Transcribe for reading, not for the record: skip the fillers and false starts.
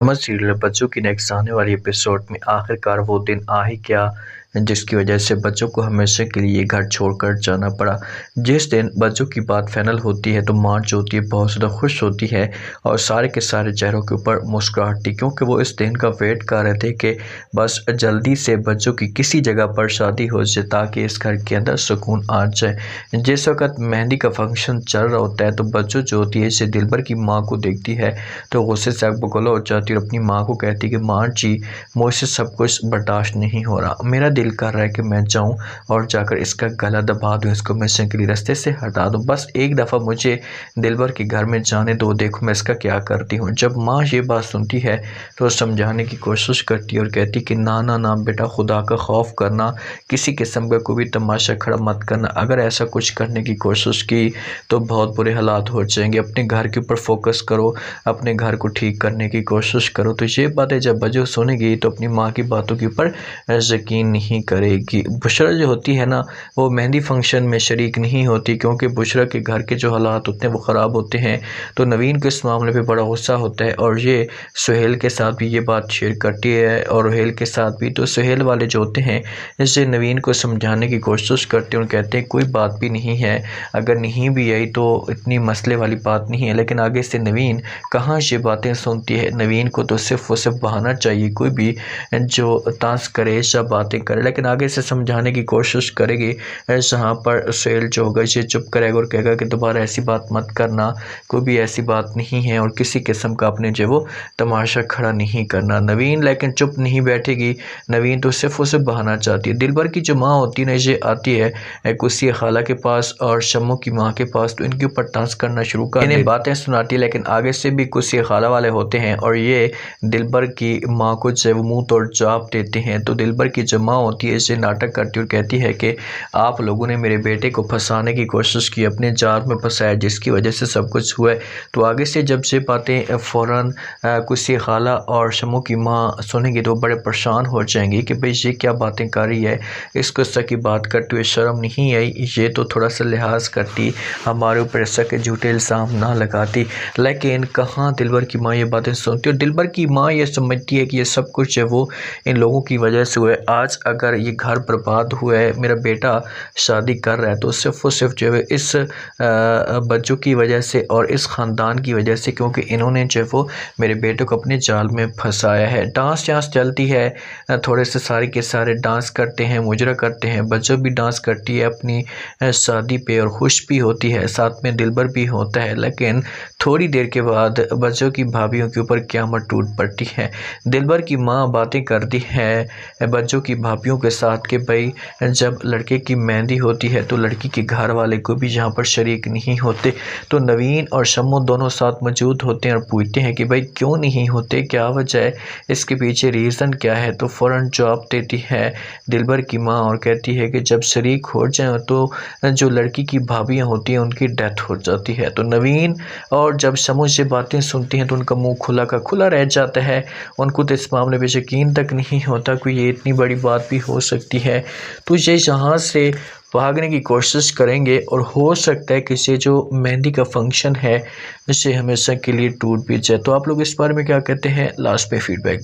محمد serial بچوں کی next آنے والی ایپیسوڈ میں آخرکار وہ دن آ ہی گیا جس کی وجہ سے بچوں کو ہمیشہ کے لیے گھر چھوڑ کر جانا پڑا۔ جس دن بچوں کی بات فائنل ہوتی ہے تو ماں جو ہوتی ہے بہت زیادہ خوش ہوتی ہے اور سارے کے سارے چہروں کے اوپر مسکراہٹ تھی، کیونکہ وہ اس دن کا ویٹ کر رہے تھے کہ بس جلدی سے بچوں کی کسی جگہ پر شادی ہو جائے تاکہ اس گھر کے اندر سکون آ جائے۔ جس وقت مہندی کا فنکشن چل رہا ہوتا ہے تو بچوں جو ہوتی ہے اسے دلبر کی ماں کو دیکھتی ہے تو غصے سے آگ بگولا ہو جاتی اور اپنی ماں کو کہتی کہ ماں جی مجھ سے سب کچھ برداشت نہیں ہو رہا، میرا دل کر رہا ہے کہ میں جاؤں اور جا کر اس کا گلا دبا دوں، اس کو ہمیشہ کے لیے رستے سے ہٹا دوں، بس ایک دفعہ مجھے دلبر کے گھر میں جانے دو، دیکھو میں اس کا کیا کرتی ہوں۔ جب ماں یہ بات سنتی ہے تو سمجھانے کی کوشش کرتی ہے اور کہتی کہ نا بیٹا، خدا کا خوف کرنا، کسی قسم کا کوئی بھی تماشا کھڑا مت کرنا، اگر ایسا کچھ کرنے کی کوشش کی تو بہت برے حالات ہو جائیں گے، اپنے گھر کے اوپر فوکس کرو، اپنے گھر کو ٹھیک کرنے کی کوشش کرو۔ تو یہ باتیں جب بچوں سنے گی تو اپنی ماں کی باتوں کے اوپر یقین نہیں کرے گی۔ بشرا جو ہوتی ہے نا وہ مہندی فنکشن میں شریک نہیں ہوتی، کیونکہ بشرا کے گھر کے جو حالات ہوتے ہیں وہ خراب ہوتے ہیں، تو نوین کو اس معاملے پہ بڑا غصہ ہوتا ہے اور یہ سہیل کے ساتھ بھی یہ بات شیئر کرتی ہے اور روہیل کے ساتھ بھی۔ تو سہیل والے جو ہوتے ہیں اسے نوین کو سمجھانے کی کوشش کرتے ہیں اور کہتے ہیں کوئی بات بھی نہیں ہے، اگر نہیں بھی آئی تو اتنی مسئلے والی بات نہیں ہے، لیکن آگے سے نوین کہاں یہ باتیں سنتی ہے۔ نوین کو تو صرف وہ بہانا چاہیے، کوئی بھی جو طنز کرے یا باتیں کرے، لیکن آگے سے سمجھانے کی کوشش کرے گی۔ جہاں پر سہیل جو ہوگا یہ چپ کرے گا اور کہے گا کہ دوبارہ ایسی بات مت کرنا، کوئی بھی ایسی بات نہیں ہے اور کسی قسم کا اپنے جو وہ تماشا کھڑا نہیں کرنا۔ نوین لیکن چپ نہیں بیٹھے گی، نوین تو صرف اسے بہانا چاہتی ہے۔ دلبر کی جو ماں ہوتی ہے نا یہ آتی ہے کسی خالہ کے پاس اور شمو کی ماں کے پاس، تو ان کے اوپر طنز کرنا شروع کر انہیں باتیں سناتی ہے، لیکن آگے سے بھی کسی خالہ والے ہوتے ہیں اور یہ دلبر کی ماں کو جو منہ توڑ جواب دیتے ہیں۔ تو دلبر کی جو ماں ہوتی ہے اسے ناٹک کرتی اور کہتی ہے کہ آپ لوگوں نے میرے بیٹے کو پھنسانے کی کوشش کی، اپنے جال میں پھنسایا جس کی وجہ سے سب کچھ ہوا ہے۔ تو آگے سے جب یہ باتیں فوراً کسی خالہ اور شمو کی ماں سنیں گی تو بڑے پریشان ہو جائیں گی کہ بھئی یہ کیا باتیں کر رہی ہے، اس کو اس طرح کی بات کرتے ہوئے شرم نہیں آئی، یہ تو تھوڑا سا لحاظ کرتی، ہمارے اوپر اس طرح کے جھوٹے الزام نہ لگاتی۔ لیکن کہاں دلبر کی ماں یہ باتیں سنتی اور دلبر کی ماں یہ سمجھتی ہے کہ یہ سب کچھ ہے وہ ان لوگوں کی وجہ سے ہوا ہے۔ آج اگر یہ گھر برباد ہوا ہے، میرا بیٹا شادی کر رہا ہے تو صرف و صرف جو ہے اس بچوں کی وجہ سے اور اس خاندان کی وجہ سے، کیونکہ انہوں نے جو ہے وہ میرے بیٹے کو اپنے جال میں پھنسایا ہے۔ ڈانس چلتی ہے، تھوڑے سے سارے کے سارے ڈانس کرتے ہیں، مجرا کرتے ہیں، بچوں بھی ڈانس کرتی ہے اپنی شادی پہ اور خوش بھی ہوتی ہے، ساتھ میں دلبر بھی ہوتا ہے، لیکن تھوڑی دیر کے بعد بچوں کی بھابھیوں کے اوپر قیامت ٹوٹ پڑتی ہے۔ دلبر کی ماں باتیں کرتی ہے بچوں کی بھابھیوں کے ساتھ کہ بھئی جب لڑکے کی مہندی ہوتی ہے تو لڑکی کے گھر والے کو بھی یہاں پر شریک نہیں ہوتے، تو نوین اور شمو دونوں ساتھ موجود ہوتے ہیں اور پوچھتے ہیں کہ بھئی کیوں نہیں ہوتے، کیا وجہ ہے، اس کے پیچھے ریزن کیا ہے۔ تو فوراً جواب دیتی ہے دلبر کی ماں اور کہتی ہے کہ جب شریک ہو جائیں تو جو لڑکی کی بھابھیاں ہوتی ہیں ان کی ڈیتھ ہو جاتی ہے۔ تو نوین اور جب شمو سے باتیں سنتی ہیں تو ان کا منہ کھلا کا کھلا رہ جاتا ہے، ان کو تو اس معاملے پہ یقین تک نہیں ہوتا کہ یہ اتنی بڑی بات بھی ہو سکتی ہے۔ تو یہ یہاں سے بھاگنے کی کوشش کریں گے اور ہو سکتا ہے کہ یہ جو مہندی کا فنکشن ہے اسے ہمیشہ کے لیے ٹوٹ بھی جائے۔ تو آپ لوگ اس بارے میں کیا کہتے ہیں، لاسٹ پہ فیڈ بیک